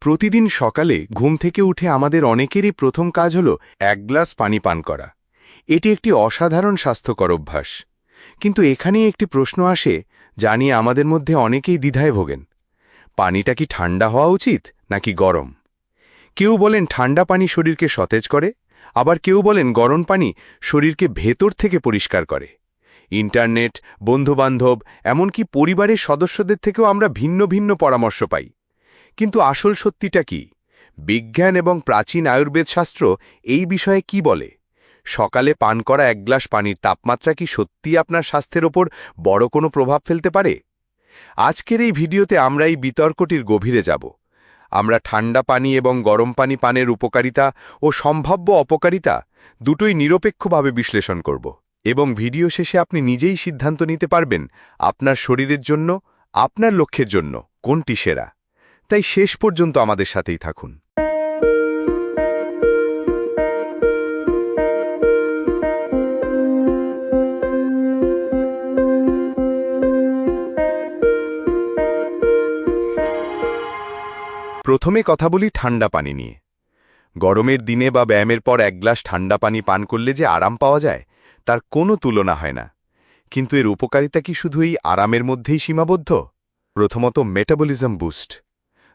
প্রতিদিন সকালে ঘুম থেকে উঠে আমাদের অনেকেরই প্রথম কাজ হল এক গ্লাস পানি পান করা। এটি একটি অসাধারণ স্বাস্থ্যকর অভ্যাস, কিন্তু এখানেই একটি প্রশ্ন আসে যা নিয়ে আমাদের মধ্যে অনেকেই দ্বিধায় ভোগেন। পানিটা কি ঠান্ডা হওয়া উচিত নাকি গরম? কেউ বলেন ঠান্ডা পানি শরীরকে সতেজ করে, আবার কেউ বলেন গরম পানি শরীরকে ভেতর থেকে পরিষ্কার করে। ইন্টারনেট, বন্ধুবান্ধব, এমনকি পরিবারের সদস্যদের থেকেও আমরা ভিন্ন ভিন্ন পরামর্শ পাই। কিন্তু আসল সত্যিটা কি? বিজ্ঞান এবং প্রাচীন আয়ুর্বেদ শাস্ত্র এই বিষয়ে কি বলে? সকালে পান করা এক গ্লাস পানির তাপমাত্রা কি সত্যিই আপনার স্বাস্থ্যের ওপর বড় কোনো প্রভাব ফেলতে পারে? আজকের এই ভিডিওতে আমরা এই বিতর্কটির গভীরে যাব। আমরা ঠান্ডা পানি এবং গরম পানি পানের উপকারিতা ও সম্ভাব্য অপকারিতা দুটোই নিরপেক্ষভাবে বিশ্লেষণ করব, এবং ভিডিও শেষে আপনি নিজেই সিদ্ধান্ত নিতে পারবেন আপনার শরীরের জন্য, আপনার লক্ষ্যের জন্য কোনটি সেরা। তাই শেষ পর্যন্ত আমাদের সাথেই থাকুন। প্রথমে কথা বলি ঠান্ডা পানি নিয়ে। গরমের দিনে বা ব্যায়ামের পর এক গ্লাস ঠান্ডা পানি পান করলে যে আরাম পাওয়া যায় তার কোনো তুলনা হয় না। কিন্তু এর উপকারিতা কি শুধু এই আরামের মধ্যেই সীমাবদ্ধ? প্রথমত, মেটাবলিজম বুস্ট।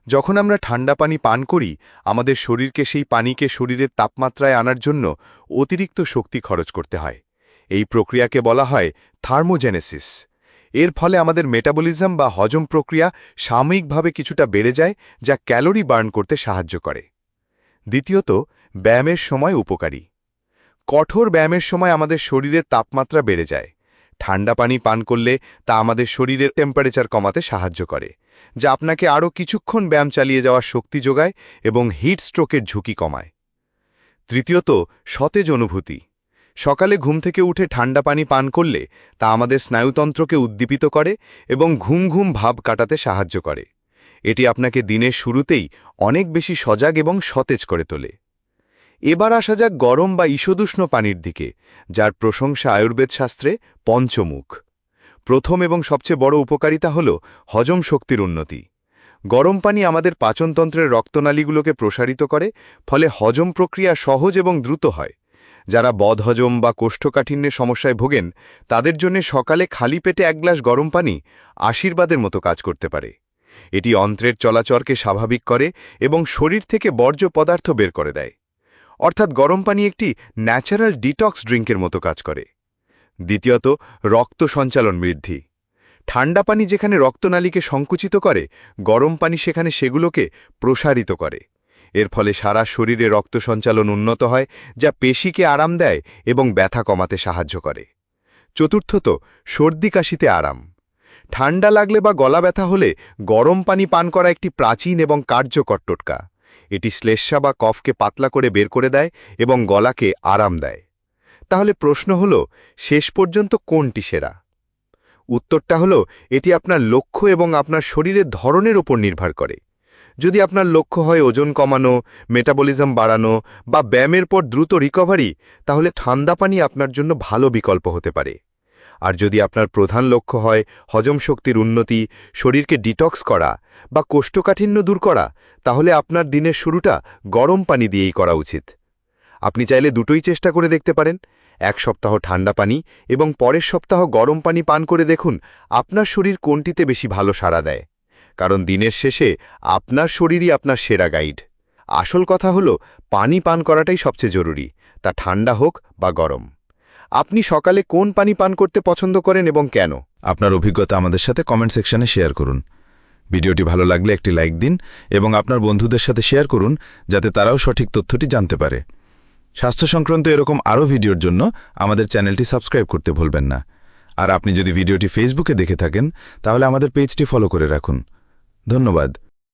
যখন আমরা ঠান্ডা পানি পান করি, আমাদের শরীরকে সেই পানিকে শরীরের তাপমাত্রায় আনার জন্য অতিরিক্ত শক্তি খরচ করতে হয়। এই প্রক্রিয়াকে বলা হয় থার্মোজেনেসিস। এর ফলে আমাদের মেটাবলিজম বা হজম প্রক্রিয়া সাময়িকভাবে কিছুটা বেড়ে যায়, যা ক্যালোরি বার্ন করতে সাহায্য করে। দ্বিতীয়ত, ব্যায়ামের সময় উপকারী। কঠোর ব্যায়ামের সময় আমাদের শরীরের তাপমাত্রা বেড়ে যায়। ঠান্ডা পানি পান করলে তা আমাদের শরীরের টেম্পারেচার কমাতে সাহায্য করে, যা আপনাকে আরও কিছুক্ষণ ব্যায়াম চালিয়ে যাওয়ার শক্তি যোগায় এবং হিট স্ট্রোকের ঝুঁকি কমায়। তৃতীয়ত, সতেজ অনুভূতি। সকালে ঘুম থেকে উঠে ঠান্ডা পানি পান করলে তা আমাদের স্নায়ুতন্ত্রকে উদ্দীপিত করে এবং ঘুম ঘুম ভাব কাটাতে সাহায্য করে। এটি আপনাকে দিনের শুরুতেই অনেক বেশি সজাগ এবং সতেজ করে তোলে। এবার আসা যাক গরম বা ঈষদুষ্ণ পানির দিকে, যার প্রশংসা আয়ুর্বেদ শাস্ত্রে পঞ্চমুখ। প্রথম এবং সবচেয়ে বড় উপকারিতা হল হজম শক্তির উন্নতি। গরম পানি আমাদের পাচনতন্ত্রের রক্তনালীগুলোকে প্রসারিত করে, ফলে হজম প্রক্রিয়া সহজ এবং দ্রুত হয়। যারা বদহজম বা কোষ্ঠকাঠিন্যের সমস্যায় ভোগেন, তাদের জন্য সকালে খালি পেটে এক গ্লাস গরম পানি আশীর্বাদের মতো কাজ করতে পারে। এটি অন্ত্রের চলাচলকে স্বাভাবিক করে এবং শরীর থেকে বর্জ্য পদার্থ বের করে দেয়। অর্থাৎ গরম পানি একটি ন্যাচারাল ডিটক্স ড্রিঙ্কের মতো কাজ করে। দ্বিতীয়ত, রক্ত সঞ্চালন বৃদ্ধি। ঠান্ডা পানি যেখানে রক্তনালীকে সংকুচিত করে, গরম পানি সেখানে সেগুলোকে প্রসারিত করে। এর ফলে সারা শরীরে রক্ত সঞ্চালন উন্নত হয়, যা পেশিকে আরাম দেয় এবং ব্যথা কমাতে সাহায্য করে। চতুর্থত, সর্দি কাশিতে আরাম। ঠান্ডা লাগলে বা গলা ব্যথা হলে গরম পানি পান করা একটি প্রাচীন এবং কার্যকর টোটকা। এটি শ্লেষ্মা বা কফকে পাতলা করে বের করে দেয় এবং গলাকে আরাম দেয়। তাহলে প্রশ্ন হল, শেষ পর্যন্ত কোনটি সেরা? উত্তরটা হল, এটি আপনার লক্ষ্য এবং আপনার শরীরের ধরনের ওপর নির্ভর করে। যদি আপনার লক্ষ্য হয় ওজন কমানো, মেটাবলিজম বাড়ানো বা ব্যায়ামের পর দ্রুত রিকভারি, তাহলে ঠান্ডা পানি আপনার জন্য ভালো বিকল্প হতে পারে। আর যদি আপনার প্রধান লক্ষ্য হয় হজম শক্তির উন্নতি, শরীরকে ডিটক্স করা বা কোষ্ঠকাঠিন্য দূর করা, তাহলে আপনার দিনের শুরুটা গরম পানি দিয়েই করা উচিত। আপনি চাইলে দুটোই চেষ্টা করে দেখতে পারেন। এক সপ্তাহ ঠান্ডা পানি এবং পরের সপ্তাহ গরম পানি পান করে দেখুন আপনার শরীর কোনটিতে বেশি ভালো সাড়া দেয়। কারণ দিনের শেষে আপনার শরীরই আপনার সেরা গাইড। আসল কথা হলো, পানি পান করাটাই সবচেয়ে জরুরি, তা ঠান্ডা হোক বা গরম। আপনি সকালে কোন পানি পান করতে পছন্দ করেন এবং কেন? আপনার অভিজ্ঞতা আমাদের সাথে কমেন্ট সেকশনে শেয়ার করুন। ভিডিওটি ভালো লাগলে একটি লাইক দিন এবং আপনার বন্ধুদের সাথে শেয়ার করুন, যাতে তারাও সঠিক তথ্যটি জানতে পারে। স্বাস্থ্য সংক্রান্ত এরকম আরও ভিডিওর জন্য আমাদের চ্যানেলটি সাবস্ক্রাইব করতে ভুলবেন না। আর আপনি যদি ভিডিওটি ফেসবুকে দেখে থাকেন, তাহলে আমাদের পেজটি ফলো করে রাখুন। ধন্যবাদ।